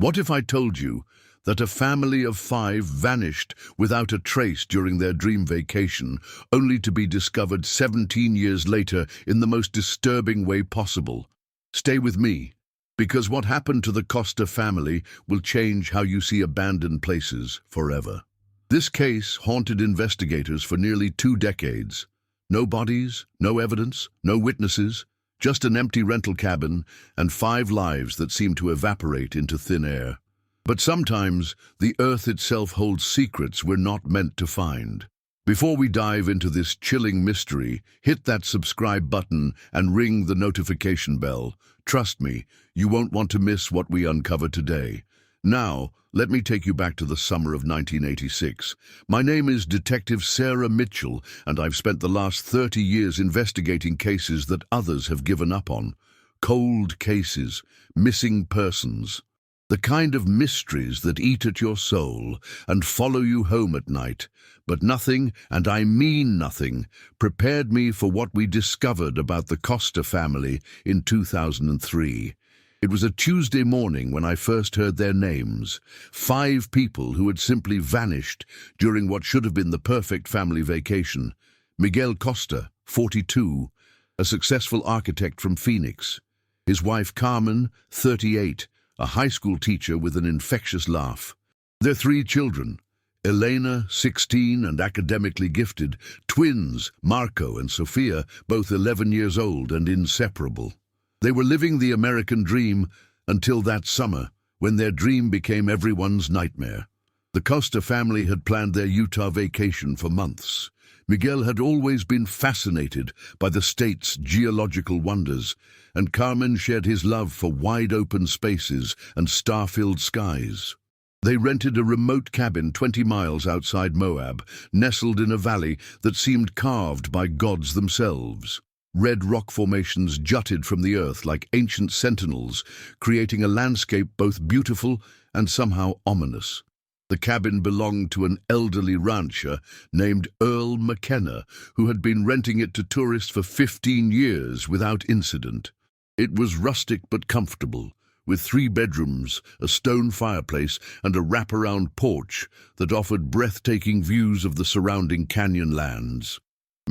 What if I told you that a family of 5 vanished without a trace during their dream vacation, only to be discovered 17 years later in the most disturbing way possible? Stay with me, because what happened to the Costa family will change how you see abandoned places forever. This case haunted investigators for nearly 2 decades. No bodies, no evidence, no witnesses, just an empty rental cabin and 5 lives that seemed to evaporate into thin air. But sometimes the earth itself holds secrets we're not meant to find. Before we dive into this chilling mystery, hit that subscribe button and ring the notification bell. Trust me, you won't want to miss what we uncover today. Now, let me take you back to the summer of 1986. My name is Detective Sarah Mitchell, and I've spent the last 30 years investigating cases that others have given up on. Cold cases, missing persons. The kind of mysteries that eat at your soul and follow you home at night. But nothing, and I mean nothing, prepared me for what we discovered about the Costa family in 2003. It was a Tuesday morning when I first heard their names. 5 people who had simply vanished during what should have been the perfect family vacation. Miguel Costa, 42, a successful architect from Phoenix. His wife Carmen, 38, a high school teacher with an infectious laugh. Their 3 children, Elena, 16 and academically gifted, twins, Marco and Sofia, both 11 years old and inseparable. They were living the American dream until that summer, when their dream became everyone's nightmare. The Costa family had planned their Utah vacation for months. Miguel had always been fascinated by the state's geological wonders, and Carmen shared his love for wide-open spaces and star-filled skies. They rented a remote cabin 20 miles outside Moab, nestled in a valley that seemed carved by gods themselves. Red rock formations jutted from the earth like ancient sentinels, creating a landscape both beautiful and somehow ominous. The cabin belonged to an elderly rancher named Earl McKenna, who had been renting it to tourists for 15 years without incident. It was rustic but comfortable, with 3 bedrooms, a stone fireplace, and a wraparound porch that offered breathtaking views of the surrounding canyon lands.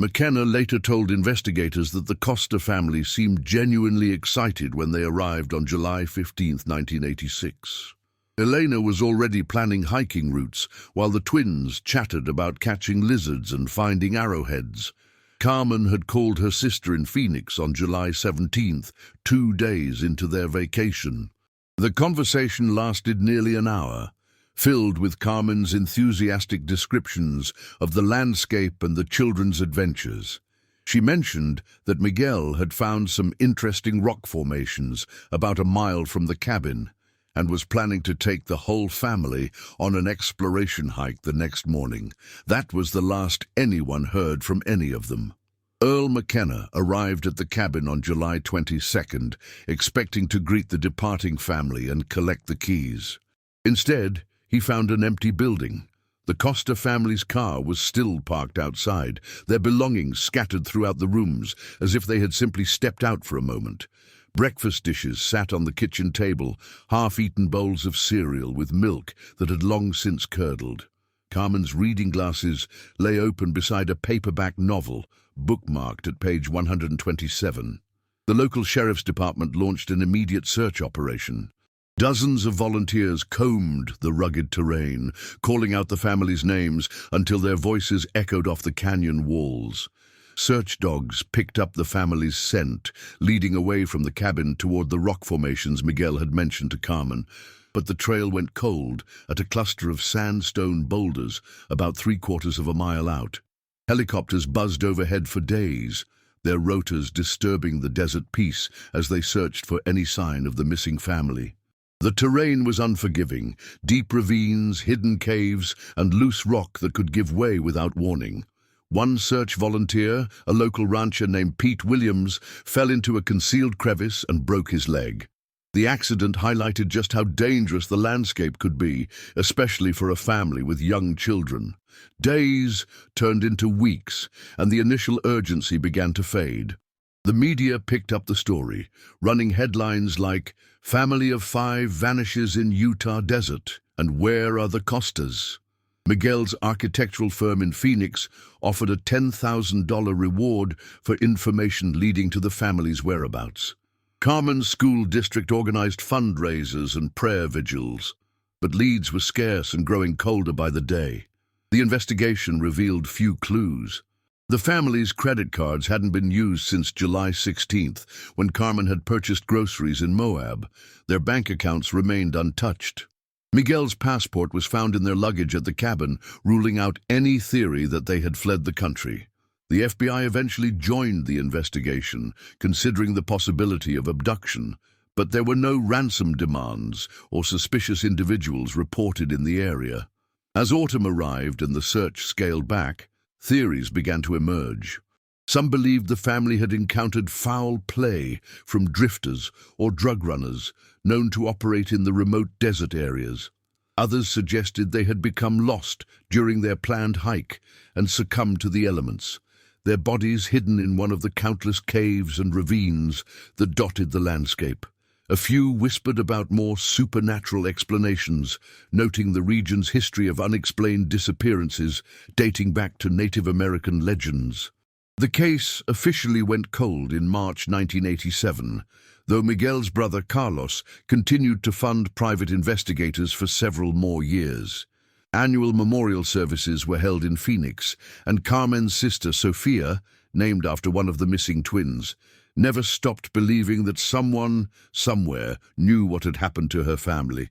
McKenna later told investigators that the Costa family seemed genuinely excited when they arrived on July 15, 1986. Elena was already planning hiking routes, while the twins chattered about catching lizards and finding arrowheads. Carmen had called her sister in Phoenix on July 17th, 2 days into their vacation. The conversation lasted nearly an hour, filled with Carmen's enthusiastic descriptions of the landscape and the children's adventures. She mentioned that Miguel had found some interesting rock formations about a mile from the cabin and was planning to take the whole family on an exploration hike the next morning. That was the last anyone heard from any of them. Earl McKenna arrived at the cabin on July 22nd, expecting to greet the departing family and collect the keys. Instead, he found an empty building. The Costa family's car was still parked outside, their belongings scattered throughout the rooms as if they had simply stepped out for a moment. Breakfast dishes sat on the kitchen table, half-eaten bowls of cereal with milk that had long since curdled. Carmen's reading glasses lay open beside a paperback novel, bookmarked at page 127. The local sheriff's department launched an immediate search operation. Dozens of volunteers combed the rugged terrain, calling out the family's names until their voices echoed off the canyon walls. Search dogs picked up the family's scent, leading away from the cabin toward the rock formations Miguel had mentioned to Carmen. But the trail went cold at a cluster of sandstone boulders about 3/4 of a mile out. Helicopters buzzed overhead for days, their rotors disturbing the desert peace as they searched for any sign of the missing family. The terrain was unforgiving, deep ravines, hidden caves, and loose rock that could give way without warning. One search volunteer, a local rancher named Pete Williams, fell into a concealed crevice and broke his leg. The accident highlighted just how dangerous the landscape could be, especially for a family with young children. Days turned into weeks, and the initial urgency began to fade. The media picked up the story, running headlines like, Family of 5 vanishes in Utah desert, and where are the Costas? Miguel's architectural firm in Phoenix offered a $10,000 reward for information leading to the family's whereabouts. Carmen's school district organized fundraisers and prayer vigils, but leads were scarce and growing colder by the day. The investigation revealed few clues. The family's credit cards hadn't been used since July 16th, when Carmen had purchased groceries in Moab. Their bank accounts remained untouched. Miguel's passport was found in their luggage at the cabin, ruling out any theory that they had fled the country. The FBI eventually joined the investigation, considering the possibility of abduction, but there were no ransom demands or suspicious individuals reported in the area. As autumn arrived and the search scaled back, theories began to emerge. Some believed the family had encountered foul play from drifters or drug runners known to operate in the remote desert areas. Others suggested they had become lost during their planned hike and succumbed to the elements, their bodies hidden in one of the countless caves and ravines that dotted the landscape. A few whispered about more supernatural explanations, noting the region's history of unexplained disappearances dating back to Native American legends. The case officially went cold in March 1987, though Miguel's brother Carlos continued to fund private investigators for several more years. Annual memorial services were held in Phoenix, and Carmen's sister Sofia, named after one of the missing twins, never stopped believing that someone, somewhere, knew what had happened to her family.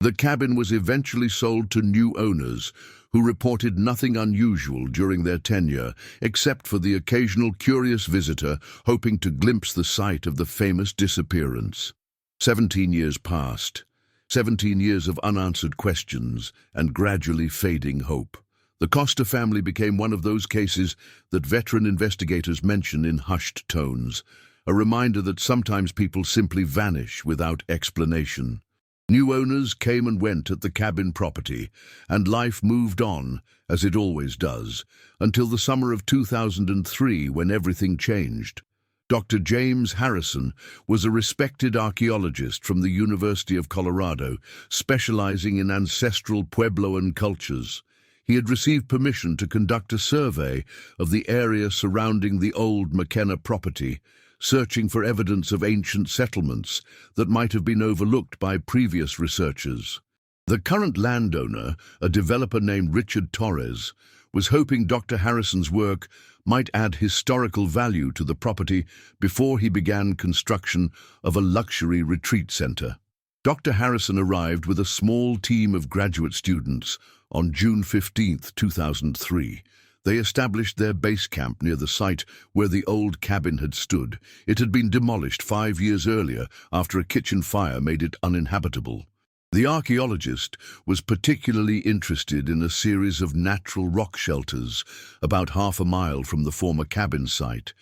The cabin was eventually sold to new owners, who reported nothing unusual during their tenure, except for the occasional curious visitor hoping to glimpse the site of the famous disappearance. 17 years passed. 17 years of unanswered questions and gradually fading hope. The Costa family became one of those cases that veteran investigators mention in hushed tones, a reminder that sometimes people simply vanish without explanation. New owners came and went at the cabin property, and life moved on, as it always does, until the summer of 2003 when everything changed. Dr. James Harrison was a respected archaeologist from the University of Colorado, specializing in ancestral Puebloan cultures. He had received permission to conduct a survey of the area surrounding the old McKenna property, searching for evidence of ancient settlements that might have been overlooked by previous researchers. The current landowner, a developer named Richard Torres, was hoping Dr. Harrison's work might add historical value to the property before he began construction of a luxury retreat center. Dr. Harrison arrived with a small team of graduate students on June 15, 2003. They established their base camp near the site where the old cabin had stood. It had been demolished 5 years earlier after a kitchen fire made it uninhabitable. The archaeologist was particularly interested in a series of natural rock shelters about half a mile from the former cabin site,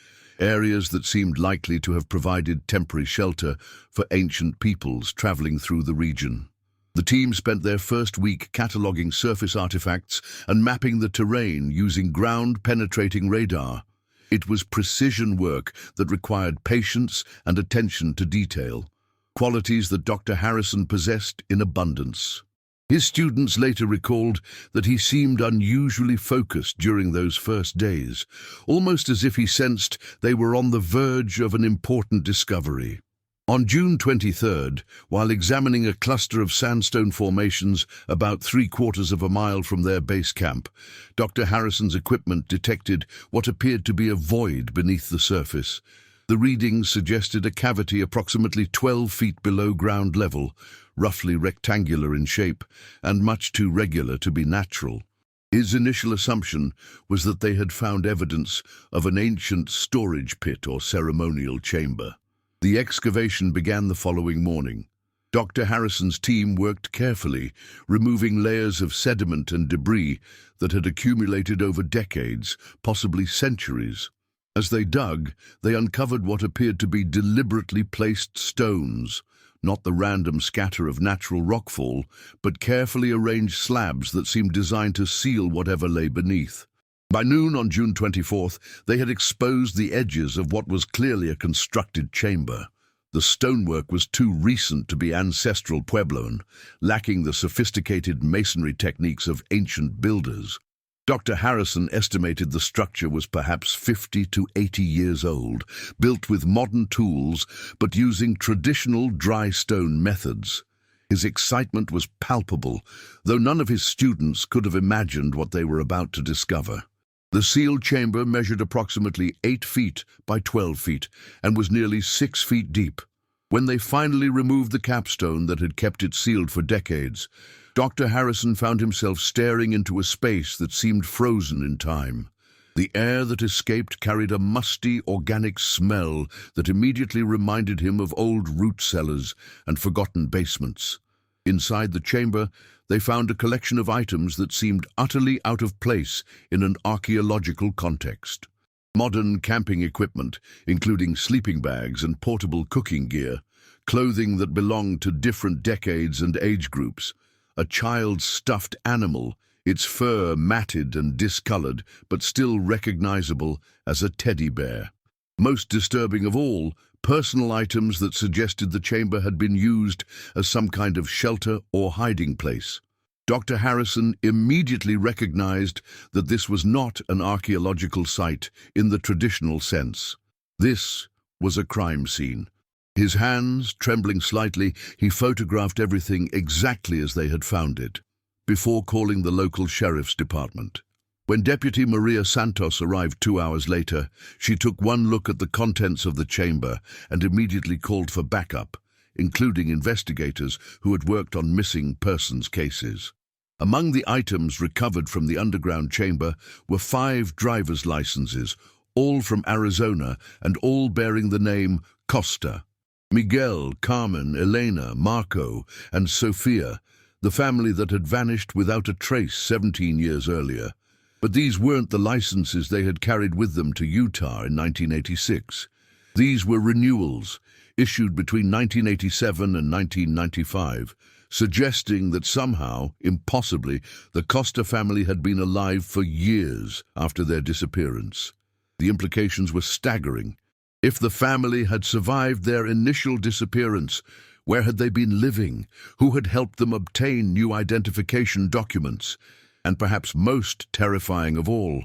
areas that seemed likely to have provided temporary shelter for ancient peoples traveling through the region. The team spent their first week cataloging surface artifacts and mapping the terrain using ground-penetrating radar. It was precision work that required patience and attention to detail, qualities that Dr. Harrison possessed in abundance. His students later recalled that he seemed unusually focused during those first days, almost as if he sensed they were on the verge of an important discovery. On June 23rd, while examining a cluster of sandstone formations about 3/4 of a mile from their base camp, Dr. Harrison's equipment detected what appeared to be a void beneath the surface. The readings suggested a cavity approximately 12 feet below ground level, roughly rectangular in shape, and much too regular to be natural. His initial assumption was that they had found evidence of an ancient storage pit or ceremonial chamber. The excavation began the following morning. Dr. Harrison's team worked carefully, removing layers of sediment and debris that had accumulated over decades, possibly centuries. As they dug, they uncovered what appeared to be deliberately placed stones, not the random scatter of natural rockfall, but carefully arranged slabs that seemed designed to seal whatever lay beneath. By noon on June 24th, they had exposed the edges of what was clearly a constructed chamber. The stonework was too recent to be ancestral Puebloan, lacking the sophisticated masonry techniques of ancient builders. Dr. Harrison estimated the structure was perhaps 50 to 80 years old, built with modern tools but using traditional dry stone methods. His excitement was palpable, though none of his students could have imagined what they were about to discover. The sealed chamber measured approximately 8 feet by 12 feet and was nearly 6 feet deep. When they finally removed the capstone that had kept it sealed for decades, Dr. Harrison found himself staring into a space that seemed frozen in time. The air that escaped carried a musty, organic smell that immediately reminded him of old root cellars and forgotten basements. Inside the chamber, they found a collection of items that seemed utterly out of place in an archaeological context. Modern camping equipment, including sleeping bags and portable cooking gear, clothing that belonged to different decades and age groups, a child's stuffed animal, its fur matted and discolored, but still recognizable as a teddy bear. Most disturbing of all, personal items that suggested the chamber had been used as some kind of shelter or hiding place. Dr. Harrison immediately recognized that this was not an archaeological site in the traditional sense. This was a crime scene. His hands trembling slightly, he photographed everything exactly as they had found it, before calling the local sheriff's department. When Deputy Maria Santos arrived 2 hours later, she took one look at the contents of the chamber and immediately called for backup, including investigators who had worked on missing persons cases. Among the items recovered from the underground chamber were 5 driver's licenses, all from Arizona and all bearing the name Costa. Miguel, Carmen, Elena, Marco, and Sofia, the family that had vanished without a trace 17 years earlier. But these weren't the licenses they had carried with them to Utah in 1986. These were renewals, issued between 1987 and 1995, suggesting that somehow, impossibly, the Costa family had been alive for years after their disappearance. The implications were staggering. If the family had survived their initial disappearance, where had they been living? Who had helped them obtain new identification documents? And perhaps most terrifying of all,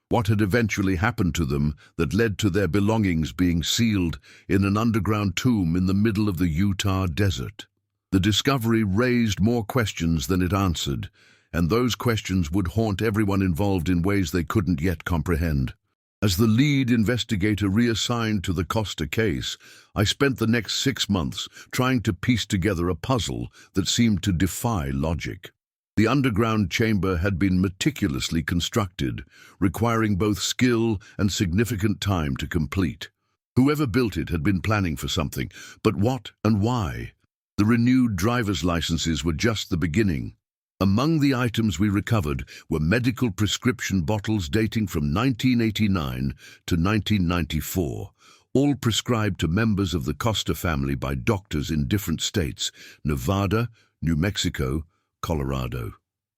what had eventually happened to them that led to their belongings being sealed in an underground tomb in the middle of the Utah desert? The discovery raised more questions than it answered, and those questions would haunt everyone involved in ways they couldn't yet comprehend. As the lead investigator reassigned to the Costa case, I spent the next 6 months trying to piece together a puzzle that seemed to defy logic. The underground chamber had been meticulously constructed, requiring both skill and significant time to complete. Whoever built it had been planning for something, but what and why? The renewed driver's licenses were just the beginning. Among the items we recovered were medical prescription bottles dating from 1989 to 1994, all prescribed to members of the Costa family by doctors in different states: Nevada, New Mexico, Colorado.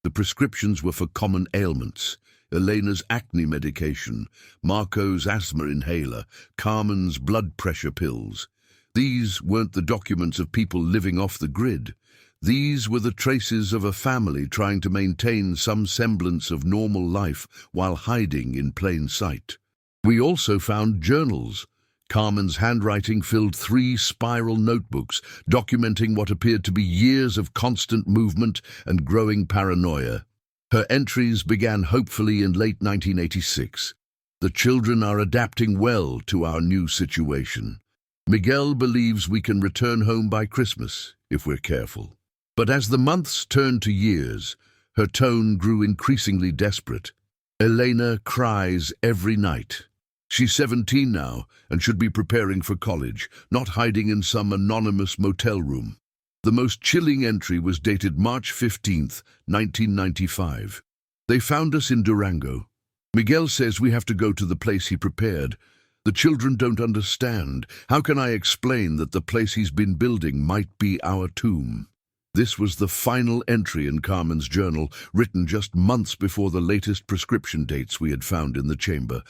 The prescriptions were for common ailments: Elena's acne medication, Marco's asthma inhaler, Carmen's blood pressure pills. These weren't the documents of people living off the grid. These were the traces of a family trying to maintain some semblance of normal life while hiding in plain sight. We also found journals. Carmen's handwriting filled 3 spiral notebooks, documenting what appeared to be years of constant movement and growing paranoia. Her entries began hopefully in late 1986. The children are adapting well to our new situation. Miguel believes we can return home by Christmas, if we're careful. But as the months turned to years, her tone grew increasingly desperate. Elena cries every night. She's 17 now and should be preparing for college, not hiding in some anonymous motel room. The most chilling entry was dated March 15th, 1995. They found us in Durango. Miguel says we have to go to the place he prepared. The children don't understand. How can I explain that the place he's been building might be our tomb? This was the final entry in Carmen's journal, written just months before the latest prescription dates we had found in the chamber.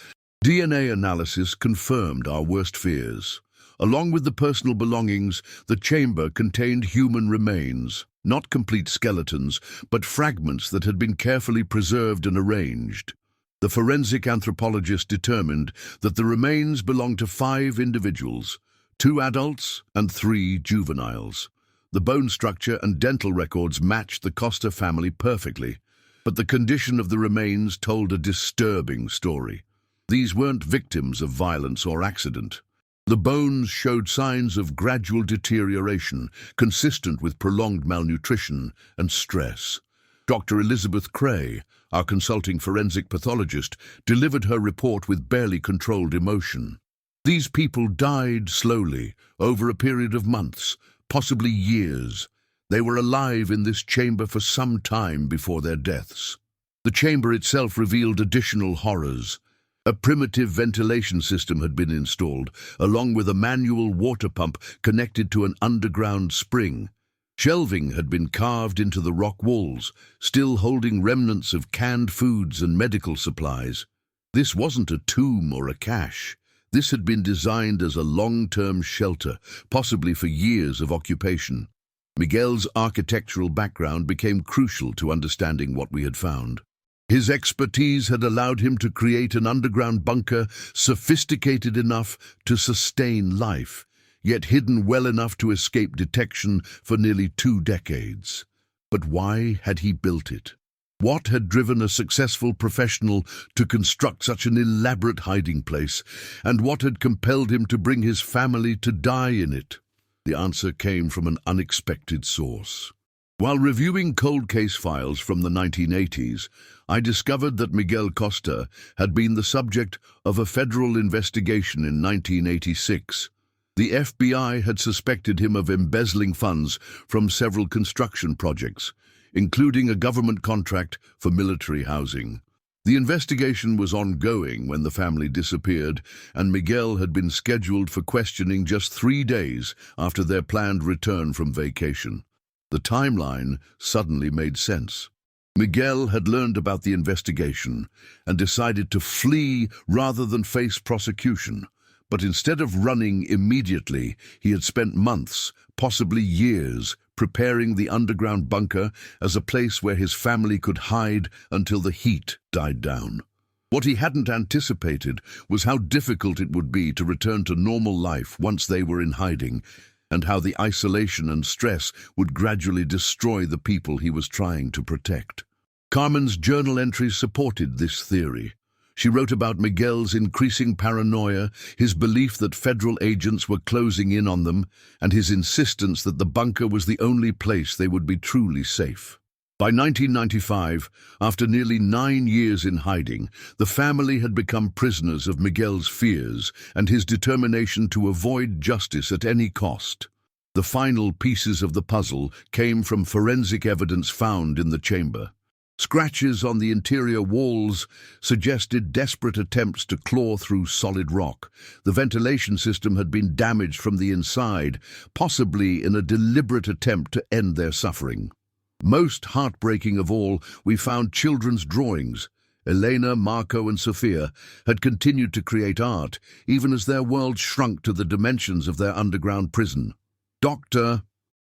DNA analysis confirmed our worst fears. Along with the personal belongings, the chamber contained human remains, not complete skeletons, but fragments that had been carefully preserved and arranged. The forensic anthropologist determined that the remains belonged to 5 individuals, 2 adults and 3 juveniles. The bone structure and dental records matched the Costa family perfectly, but the condition of the remains told a disturbing story. These weren't victims of violence or accident. The bones showed signs of gradual deterioration, consistent with prolonged malnutrition and stress. Dr. Elizabeth Cray, our consulting forensic pathologist, delivered her report with barely controlled emotion. These people died slowly, over a period of months, possibly years. They were alive in this chamber for some time before their deaths. The chamber itself revealed additional horrors. A primitive ventilation system had been installed, along with a manual water pump connected to an underground spring. Shelving had been carved into the rock walls, still holding remnants of canned foods and medical supplies. This wasn't a tomb or a cache. This had been designed as a long-term shelter, possibly for years of occupation. Miguel's architectural background became crucial to understanding what we had found. His expertise had allowed him to create an underground bunker sophisticated enough to sustain life, yet hidden well enough to escape detection for nearly 2 decades. But why had he built it? What had driven a successful professional to construct such an elaborate hiding place, and what had compelled him to bring his family to die in it? The answer came from an unexpected source. While reviewing cold case files from the 1980s, I discovered that Miguel Costa had been the subject of a federal investigation in 1986. The FBI had suspected him of embezzling funds from several construction projects, including a government contract for military housing. The investigation was ongoing when the family disappeared, and Miguel had been scheduled for questioning just 3 days after their planned return from vacation. The timeline suddenly made sense. Miguel had learned about the investigation and decided to flee rather than face prosecution. But instead of running immediately, he had spent months, possibly years, preparing the underground bunker as a place where his family could hide until the heat died down. What he hadn't anticipated was how difficult it would be to return to normal life once they were in hiding, and how the isolation and stress would gradually destroy the people he was trying to protect. Carmen's journal entries supported this theory. She wrote about Miguel's increasing paranoia, his belief that federal agents were closing in on them, and his insistence that the bunker was the only place they would be truly safe. By 1995, after nearly 9 years in hiding, the family had become prisoners of Miguel's fears and his determination to avoid justice at any cost. The final pieces of the puzzle came from forensic evidence found in the chamber. Scratches on the interior walls suggested desperate attempts to claw through solid rock. The ventilation system had been damaged from the inside, possibly in a deliberate attempt to end their suffering. Most heartbreaking of all, we found children's drawings. Elena, Marco, and Sophia had continued to create art, even as their world shrunk to the dimensions of their underground prison. Dr.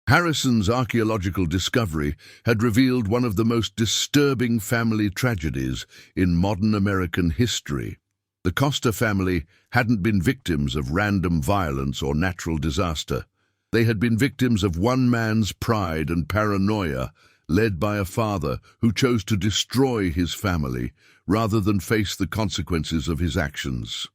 Harrison's archaeological discovery had revealed one of the most disturbing family tragedies in modern American history. The Costa family hadn't been victims of random violence or natural disaster. They had been victims of one man's pride and paranoia, led by a father who chose to destroy his family rather than face the consequences of his actions.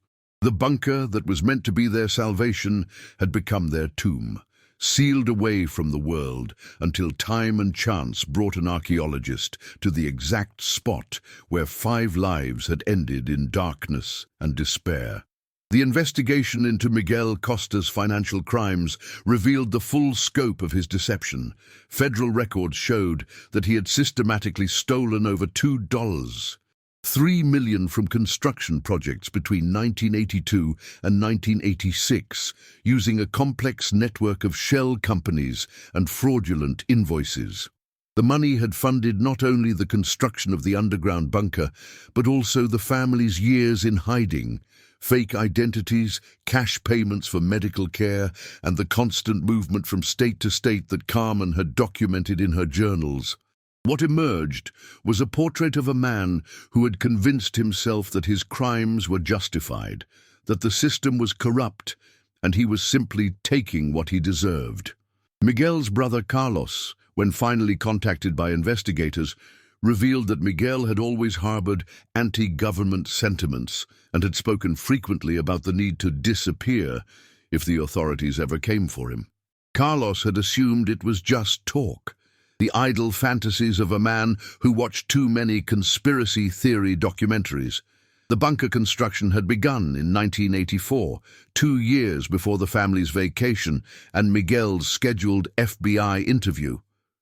The bunker that was meant to be their salvation had become their tomb, sealed away from the world until time and chance brought an archaeologist to the exact spot where 5 lives had ended in darkness and despair. The investigation into Miguel Costa's financial crimes revealed the full scope of his deception. Federal records showed that he had systematically stolen over $3 million from construction projects between 1982 and 1986, using a complex network of shell companies and fraudulent invoices. The money had funded not only the construction of the underground bunker, but also the family's years in hiding, fake identities, cash payments for medical care, and the constant movement from state to state that Carmen had documented in her journals. What emerged was a portrait of a man who had convinced himself that his crimes were justified, that the system was corrupt, and he was simply taking what he deserved. Miguel's brother Carlos, when finally contacted by investigators, revealed that Miguel had always harbored anti-government sentiments and had spoken frequently about the need to disappear if the authorities ever came for him. Carlos had assumed it was just talk, the idle fantasies of a man who watched too many conspiracy theory documentaries. The bunker construction had begun in 1984, 2 years before the family's vacation and Miguel's scheduled FBI interview.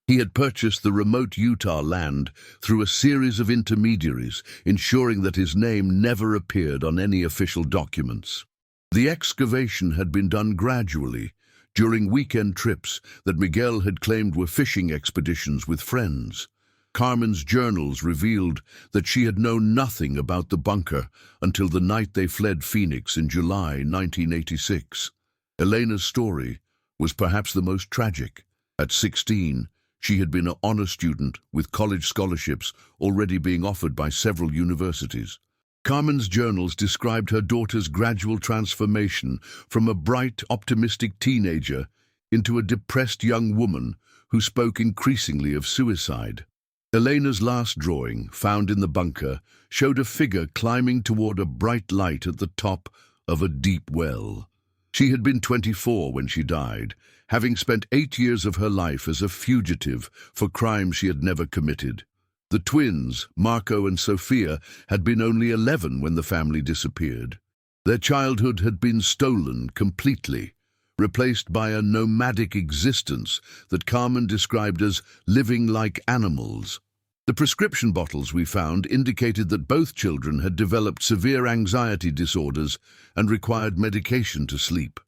He had purchased the remote Utah land through a series of intermediaries, ensuring that his name never appeared on any official documents. The excavation had been done gradually, during weekend trips that Miguel had claimed were fishing expeditions with friends. Carmen's journals revealed that she had known nothing about the bunker until the night they fled Phoenix in July 1986. Elena's story was perhaps the most tragic. At 16, she had been an honor student with college scholarships already being offered by several universities. Carmen's journals described her daughter's gradual transformation from a bright, optimistic teenager into a depressed young woman who spoke increasingly of suicide. Elena's last drawing, found in the bunker, showed a figure climbing toward a bright light at the top of a deep well. She had been 24 when she died, having spent 8 years of her life as a fugitive for crimes she had never committed. The twins, Marco and Sofia, had been only 11 when the family disappeared. Their childhood had been stolen completely, replaced by a nomadic existence that Carmen described as living like animals. The prescription bottles we found indicated that both children had developed severe anxiety disorders and required medication to sleep.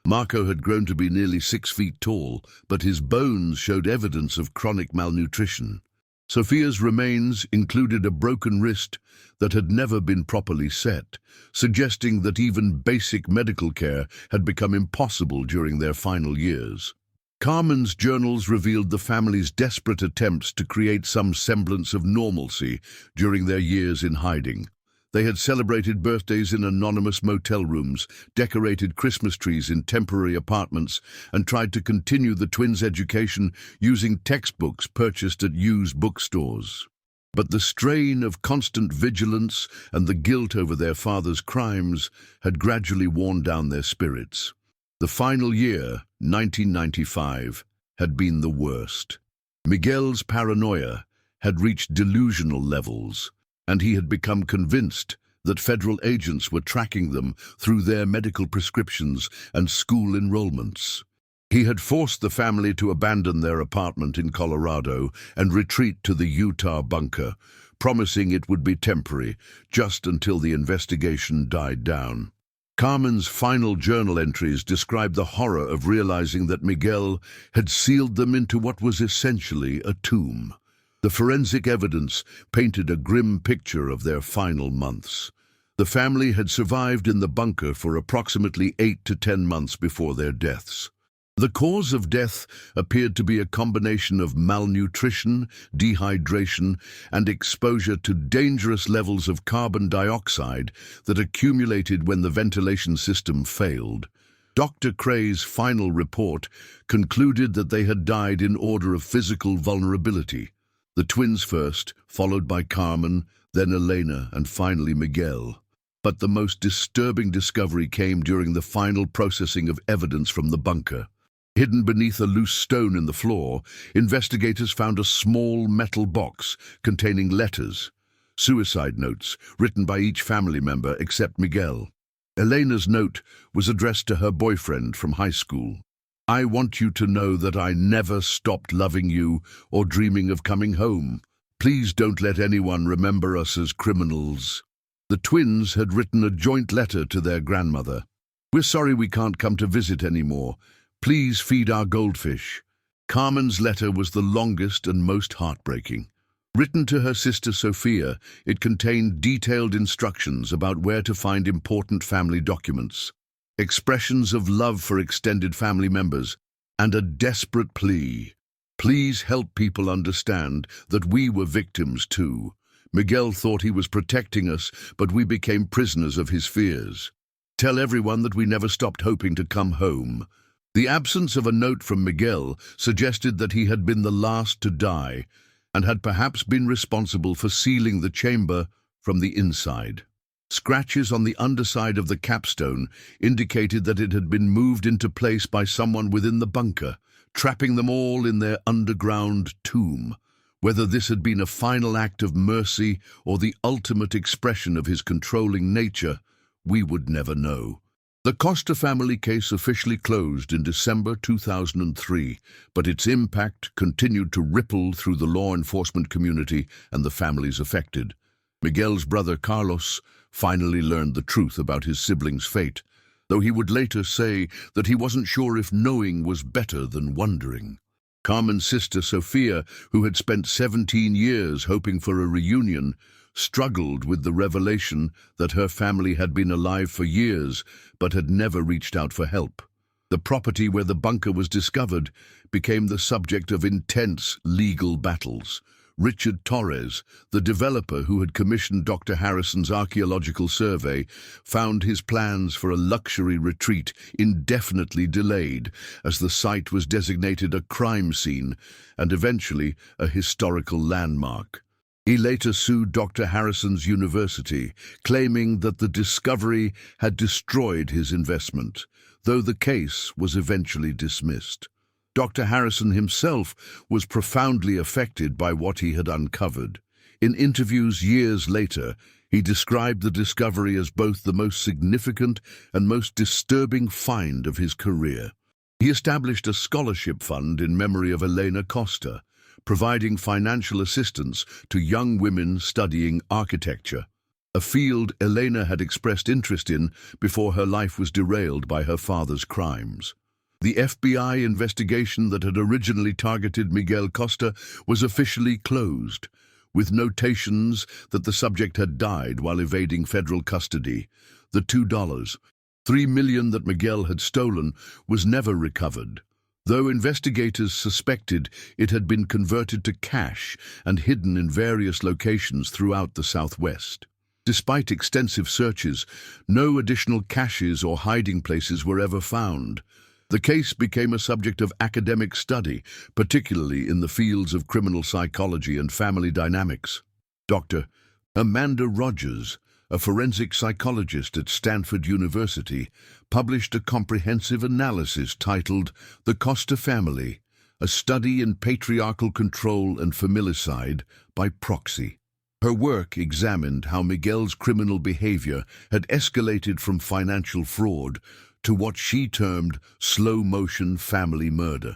Marco had grown to be nearly 6 feet tall, but his bones showed evidence of chronic malnutrition. Sofia's remains included a broken wrist that had never been properly set, suggesting that even basic medical care had become impossible during their final years. Carmen's journals revealed the family's desperate attempts to create some semblance of normalcy during their years in hiding. They had celebrated birthdays in anonymous motel rooms, decorated Christmas trees in temporary apartments, and tried to continue the twins' education using textbooks purchased at used bookstores. But the strain of constant vigilance and the guilt over their father's crimes had gradually worn down their spirits. The final year, 1995, had been the worst. Miguel's paranoia had reached delusional levels, and he had become convinced that federal agents were tracking them through their medical prescriptions and school enrollments. He had forced the family to abandon their apartment in Colorado and retreat to the Utah bunker, promising it would be temporary, just until the investigation died down. Carmen's final journal entries describe the horror of realizing that Miguel had sealed them into what was essentially a tomb. The forensic evidence painted a grim picture of their final months. The family had survived in the bunker for approximately 8 to 10 months before their deaths. The cause of death appeared to be a combination of malnutrition, dehydration, and exposure to dangerous levels of carbon dioxide that accumulated when the ventilation system failed. Dr. Cray's final report concluded that they had died in order of physical vulnerability. The twins first, followed by Carmen, then Elena, and finally Miguel. But the most disturbing discovery came during the final processing of evidence from the bunker. Hidden beneath a loose stone in the floor, investigators found a small metal box containing letters, suicide notes written by each family member except Miguel. Elena's note was addressed to her boyfriend from high school. "I want you to know that I never stopped loving you or dreaming of coming home. Please don't let anyone remember us as criminals." The twins had written a joint letter to their grandmother. "We're sorry we can't come to visit anymore. Please feed our goldfish." Carmen's letter was the longest and most heartbreaking. Written to her sister Sophia, it contained detailed instructions about where to find important family documents, expressions of love for extended family members, and a desperate plea. Please help people understand that we were victims too. Miguel thought he was protecting us, but we became prisoners of his fears. Tell everyone that we never stopped hoping to come home. The absence of a note from Miguel suggested that he had been the last to die, and had perhaps been responsible for sealing the chamber from the inside. Scratches on the underside of the capstone indicated that it had been moved into place by someone within the bunker, trapping them all in their underground tomb. Whether this had been a final act of mercy or the ultimate expression of his controlling nature, we would never know. The Costa family case officially closed in December 2003, but its impact continued to ripple through the law enforcement community and the families affected. Miguel's brother Carlos finally learned the truth about his siblings' fate, though he would later say that he wasn't sure if knowing was better than wondering. Carmen's sister Sophia, who had spent 17 years hoping for a reunion, struggled with the revelation that her family had been alive for years but had never reached out for help. The property where the bunker was discovered became the subject of intense legal battles. Richard Torres, the developer who had commissioned Dr. Harrison's archaeological survey, found his plans for a luxury retreat indefinitely delayed as the site was designated a crime scene and eventually a historical landmark. He later sued Dr. Harrison's university, claiming that the discovery had destroyed his investment, though the case was eventually dismissed. Dr. Harrison himself was profoundly affected by what he had uncovered. In interviews years later, he described the discovery as both the most significant and most disturbing find of his career. He established a scholarship fund in memory of Elena Costa, providing financial assistance to young women studying architecture, a field Elena had expressed interest in before her life was derailed by her father's crimes. The FBI investigation that had originally targeted Miguel Costa was officially closed, with notations that the subject had died while evading federal custody. The $3 million that Miguel had stolen was never recovered, though investigators suspected it had been converted to cash and hidden in various locations throughout the Southwest. Despite extensive searches, no additional caches or hiding places were ever found. The case became a subject of academic study, particularly in the fields of criminal psychology and family dynamics. Dr. Amanda Rogers, a forensic psychologist at Stanford University, published a comprehensive analysis titled The Costa Family, a study in patriarchal control and familicide by proxy. Her work examined how Miguel's criminal behavior had escalated from financial fraud to what she termed slow-motion family murder.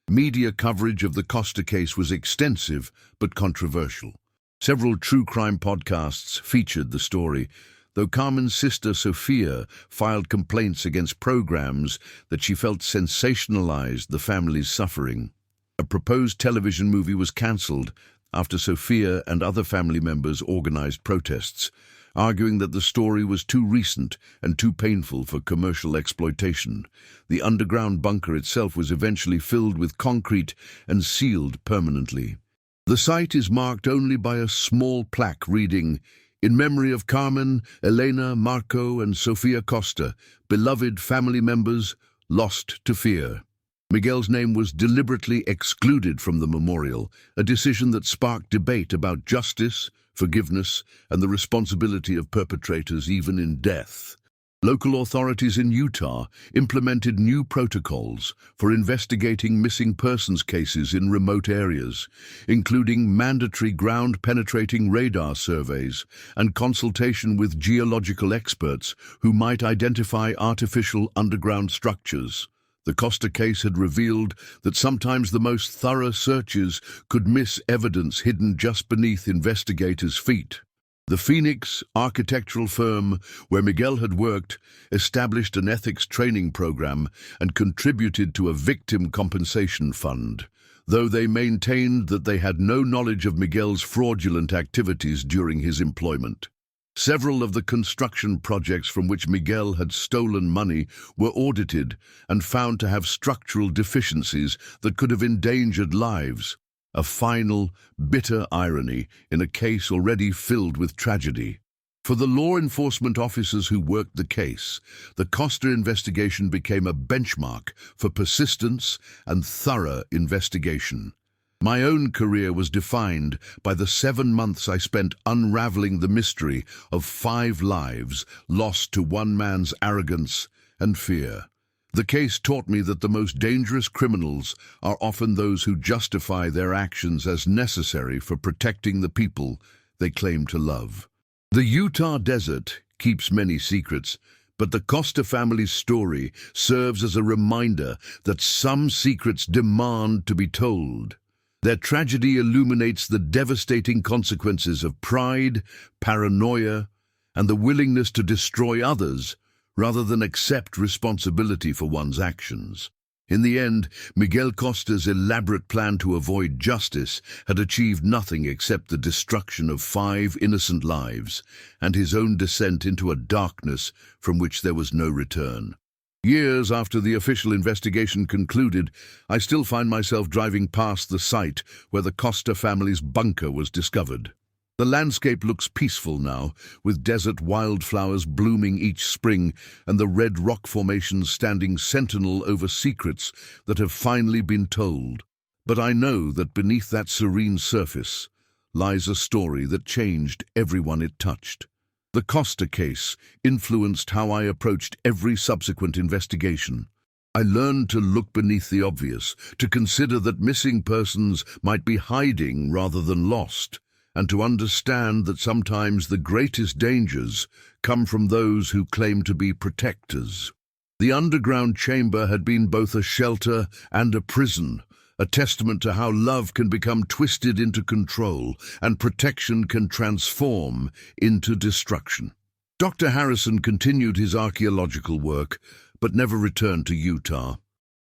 Media coverage of the Costa case was extensive but controversial. Several true crime podcasts featured the story, though Carmen's sister Sophia filed complaints against programs that she felt sensationalized the family's suffering. A proposed television movie was cancelled after Sophia and other family members organized protests, arguing that the story was too recent and too painful for commercial exploitation. The underground bunker itself was eventually filled with concrete and sealed permanently. The site is marked only by a small plaque reading, "In memory of Carmen, Elena, Marco, and Sofia Costa, beloved family members, lost to fear." Miguel's name was deliberately excluded from the memorial, a decision that sparked debate about justice, forgiveness, and the responsibility of perpetrators even in death. Local authorities in Utah implemented new protocols for investigating missing persons cases in remote areas, including mandatory ground-penetrating radar surveys and consultation with geological experts who might identify artificial underground structures. The Costa case had revealed that sometimes the most thorough searches could miss evidence hidden just beneath investigators' feet. The Phoenix architectural firm where Miguel had worked established an ethics training program and contributed to a victim compensation fund. though they maintained that they had no knowledge of Miguel's fraudulent activities during his employment. Several of the construction projects from which Miguel had stolen money were audited and found to have structural deficiencies that could have endangered lives. A final, bitter irony in a case already filled with tragedy. For the law enforcement officers who worked the case, the Costa investigation became a benchmark for persistence and thorough investigation. My own career was defined by the 7 months I spent unraveling the mystery of 5 lives lost to one man's arrogance and fear. The case taught me that the most dangerous criminals are often those who justify their actions as necessary for protecting the people they claim to love. The Utah desert keeps many secrets, but the Costa family's story serves as a reminder that some secrets demand to be told. Their tragedy illuminates the devastating consequences of pride, paranoia, and the willingness to destroy others rather than accept responsibility for one's actions. In the end, Miguel Costa's elaborate plan to avoid justice had achieved nothing except the destruction of 5 innocent lives and his own descent into a darkness from which there was no return. Years after the official investigation concluded, I still find myself driving past the site where the Costa family's bunker was discovered. The landscape looks peaceful now, with desert wildflowers blooming each spring and the red rock formations standing sentinel over secrets that have finally been told. But I know that beneath that serene surface lies a story that changed everyone it touched. The Costa case influenced how I approached every subsequent investigation. I learned to look beneath the obvious, to consider that missing persons might be hiding rather than lost, and to understand that sometimes the greatest dangers come from those who claim to be protectors. The underground chamber had been both a shelter and a prison, a testament to how love can become twisted into control and protection can transform into destruction. Dr. Harrison continued his archaeological work, but never returned to Utah.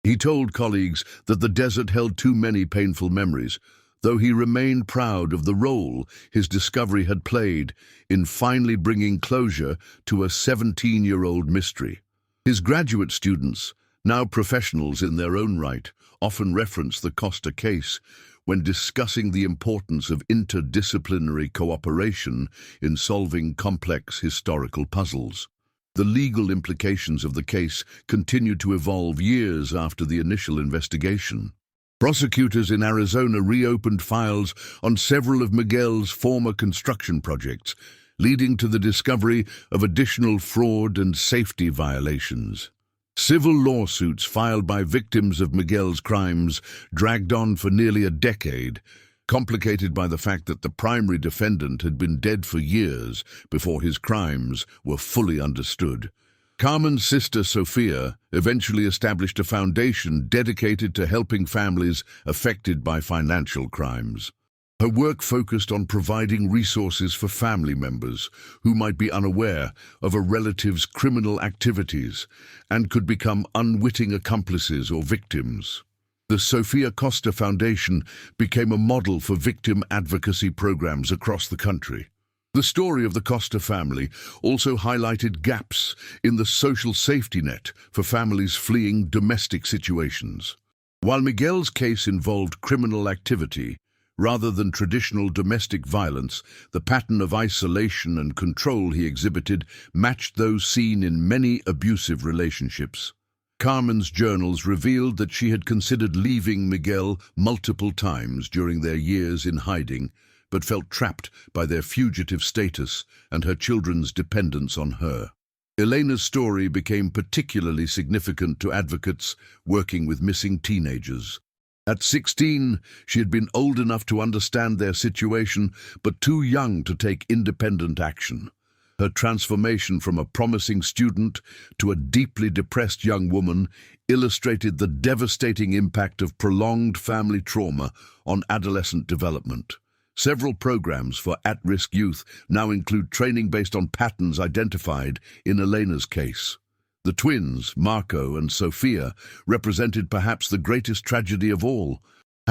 He told colleagues that the desert held too many painful memories, though he remained proud of the role his discovery had played in finally bringing closure to a 17-year-old mystery. His graduate students, now professionals in their own right, often reference the Costa case when discussing the importance of interdisciplinary cooperation in solving complex historical puzzles. The legal implications of the case continued to evolve years after the initial investigation. Prosecutors in Arizona reopened files on several of Miguel's former construction projects, leading to the discovery of additional fraud and safety violations. Civil lawsuits filed by victims of Miguel's crimes dragged on for nearly a decade, complicated by the fact that the primary defendant had been dead for years before his crimes were fully understood. Carmen's sister, Sophia, eventually established a foundation dedicated to helping families affected by financial crimes. Her work focused on providing resources for family members who might be unaware of a relative's criminal activities and could become unwitting accomplices or victims. The Sophia Costa Foundation became a model for victim advocacy programs across the country. The story of the Costa family also highlighted gaps in the social safety net for families fleeing domestic situations. While Miguel's case involved criminal activity, rather than traditional domestic violence, the pattern of isolation and control he exhibited matched those seen in many abusive relationships. Carmen's journals revealed that she had considered leaving Miguel multiple times during their years in hiding, but felt trapped by their fugitive status and her children's dependence on her. Elena's story became particularly significant to advocates working with missing teenagers. At 16, she had been old enough to understand their situation, but too young to take independent action. Her transformation from a promising student to a deeply depressed young woman illustrated the devastating impact of prolonged family trauma on adolescent development. Several programs for at-risk youth now include training based on patterns identified in Elena's case. The twins, Marco and Sophia, represented perhaps the greatest tragedy of all.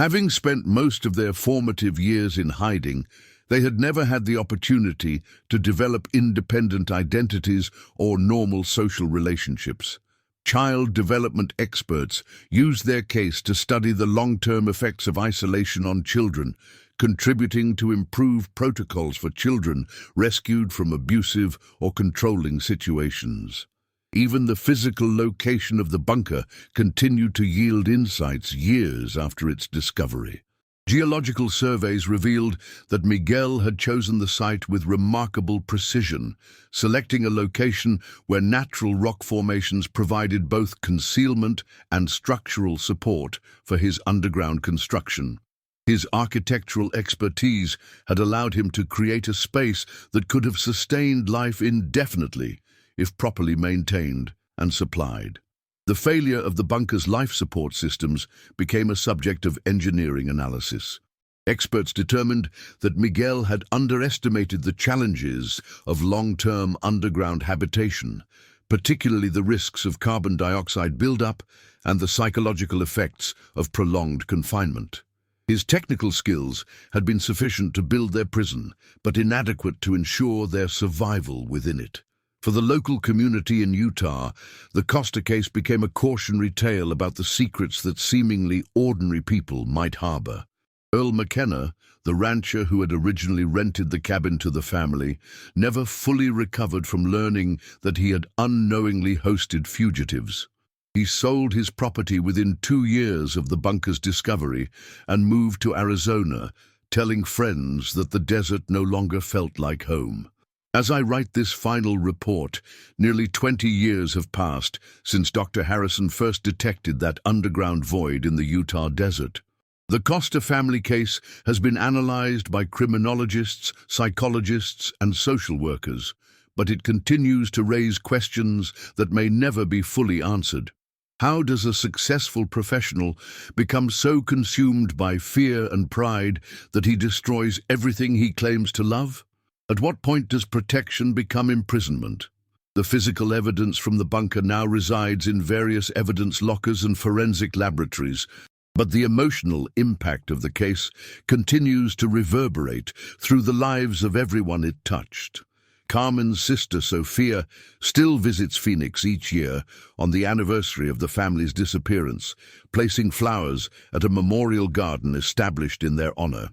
Having spent most of their formative years in hiding, they had never had the opportunity to develop independent identities or normal social relationships. Child development experts used their case to study the long-term effects of isolation on children, contributing to improved protocols for children rescued from abusive or controlling situations. Even the physical location of the bunker continued to yield insights years after its discovery. Geological surveys revealed that Miguel had chosen the site with remarkable precision, selecting a location where natural rock formations provided both concealment and structural support for his underground construction. His architectural expertise had allowed him to create a space that could have sustained life indefinitely if properly maintained and supplied. The failure of the bunker's life support systems became a subject of engineering analysis. Experts determined that Miguel had underestimated the challenges of long-term underground habitation, particularly the risks of carbon dioxide buildup and the psychological effects of prolonged confinement. His technical skills had been sufficient to build their prison, but inadequate to ensure their survival within it. For the local community in Utah, the Costa case became a cautionary tale about the secrets that seemingly ordinary people might harbor. Earl McKenna, the rancher who had originally rented the cabin to the family, never fully recovered from learning that he had unknowingly hosted fugitives. He sold his property within 2 years of the bunker's discovery and moved to Arizona, telling friends that the desert no longer felt like home. As I write this final report, nearly 20 years have passed since Dr. Harrison first detected that underground void in the Utah desert. The Costa family case has been analyzed by criminologists, psychologists, and social workers, but it continues to raise questions that may never be fully answered. How does a successful professional become so consumed by fear and pride that he destroys everything he claims to love? At what point does protection become imprisonment? The physical evidence from the bunker now resides in various evidence lockers and forensic laboratories, but the emotional impact of the case continues to reverberate through the lives of everyone it touched. Carmen's sister, Sophia, still visits Phoenix each year on the anniversary of the family's disappearance, placing flowers at a memorial garden established in their honor.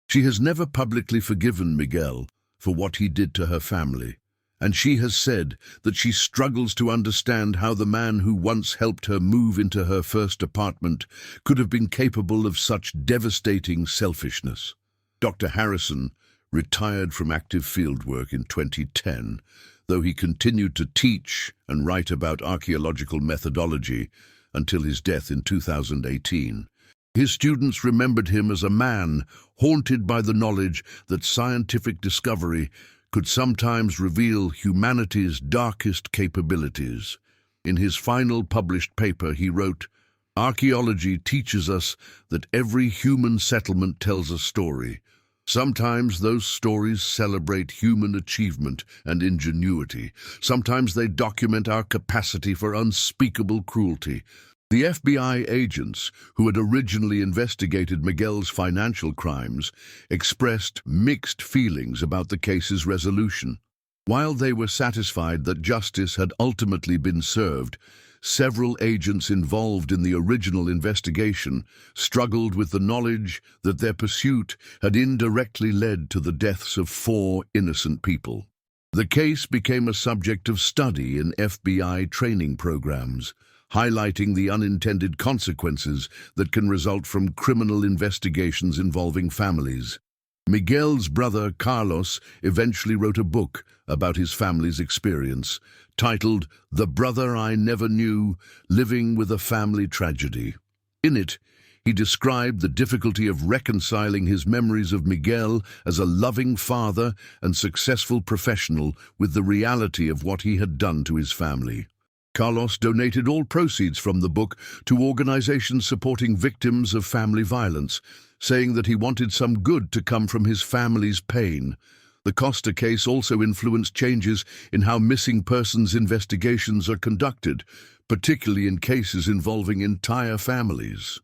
She has never publicly forgiven Miguel for what he did to her family, and she has said that she struggles to understand how the man who once helped her move into her first apartment could have been capable of such devastating selfishness. Dr. Harrison retired from active fieldwork in 2010, though he continued to teach and write about archaeological methodology until his death in 2018. His students remembered him as a man haunted by the knowledge that scientific discovery could sometimes reveal humanity's darkest capabilities. In his final published paper, he wrote, "Archaeology teaches us that every human settlement tells a story. Sometimes those stories celebrate human achievement and ingenuity. Sometimes they document our capacity for unspeakable cruelty." The FBI agents, who had originally investigated Miguel's financial crimes, expressed mixed feelings about the case's resolution. While they were satisfied that justice had ultimately been served, several agents involved in the original investigation struggled with the knowledge that their pursuit had indirectly led to the deaths of 4 innocent people. The case became a subject of study in FBI training programs, highlighting the unintended consequences that can result from criminal investigations involving families. Miguel's brother, Carlos, eventually wrote a book about his family's experience, titled "The Brother I Never Knew: Living with a Family Tragedy." In it, he described the difficulty of reconciling his memories of Miguel as a loving father and successful professional with the reality of what he had done to his family. Carlos donated all proceeds from the book to organizations supporting victims of family violence, saying that he wanted some good to come from his family's pain. The Costa case also influenced changes in how missing persons investigations are conducted, particularly in cases involving entire families.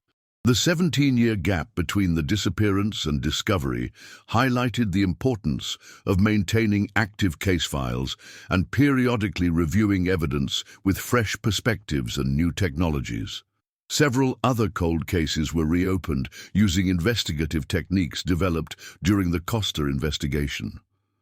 The 17-year gap between the disappearance and discovery highlighted the importance of maintaining active case files and periodically reviewing evidence with fresh perspectives and new technologies. Several other cold cases were reopened using investigative techniques developed during the Costa investigation.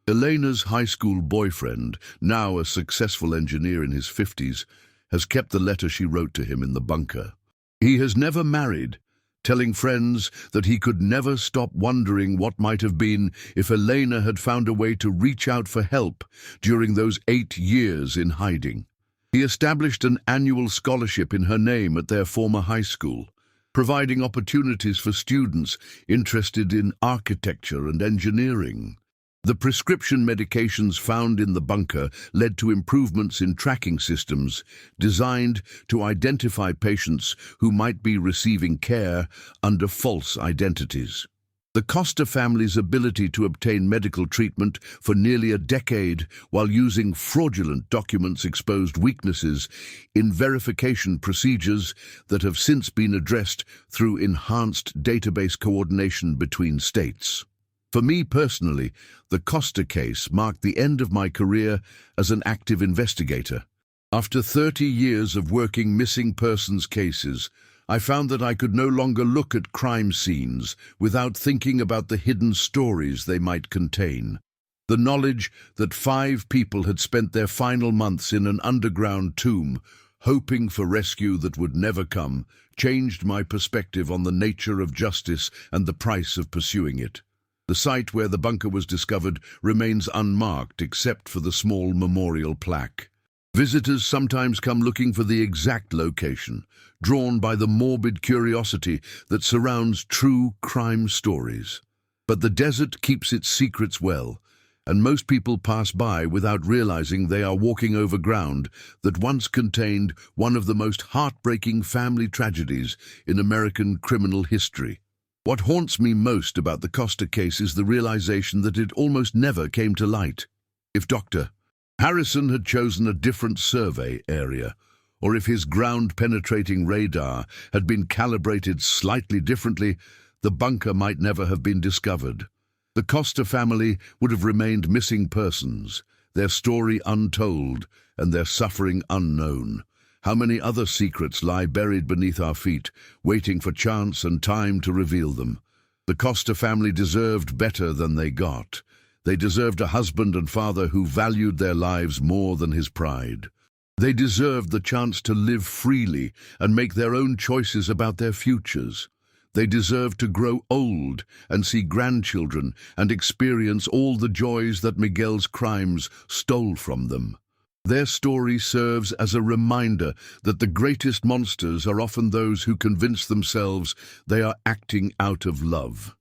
Elena's high school boyfriend, now a successful engineer in his 50s, has kept the letter she wrote to him in the bunker. He has never married, telling friends that he could never stop wondering what might have been if Elena had found a way to reach out for help during those 8 years in hiding. He established an annual scholarship in her name at their former high school, providing opportunities for students interested in architecture and engineering. The prescription medications found in the bunker led to improvements in tracking systems designed to identify patients who might be receiving care under false identities. The Costa family's ability to obtain medical treatment for nearly a decade while using fraudulent documents exposed weaknesses in verification procedures that have since been addressed through enhanced database coordination between states. For me personally, the Costa case marked the end of my career as an active investigator. After 30 years of working missing persons cases, I found that I could no longer look at crime scenes without thinking about the hidden stories they might contain. The knowledge that 5 people had spent their final months in an underground tomb, hoping for rescue that would never come, changed my perspective on the nature of justice and the price of pursuing it. The site where the bunker was discovered remains unmarked except for the small memorial plaque. Visitors sometimes come looking for the exact location, drawn by the morbid curiosity that surrounds true crime stories. But the desert keeps its secrets well, and most people pass by without realizing they are walking over ground that once contained one of the most heartbreaking family tragedies in American criminal history. What haunts me most about the Costa case is the realization that it almost never came to light. If Dr. Harrison had chosen a different survey area, or if his ground-penetrating radar had been calibrated slightly differently, the bunker might never have been discovered. The Costa family would have remained missing persons, their story untold and their suffering unknown. How many other secrets lie buried beneath our feet, waiting for chance and time to reveal them? The Costa family deserved better than they got. They deserved a husband and father who valued their lives more than his pride. They deserved the chance to live freely and make their own choices about their futures. They deserved to grow old and see grandchildren and experience all the joys that Miguel's crimes stole from them. Their story serves as a reminder that the greatest monsters are often those who convince themselves they are acting out of love.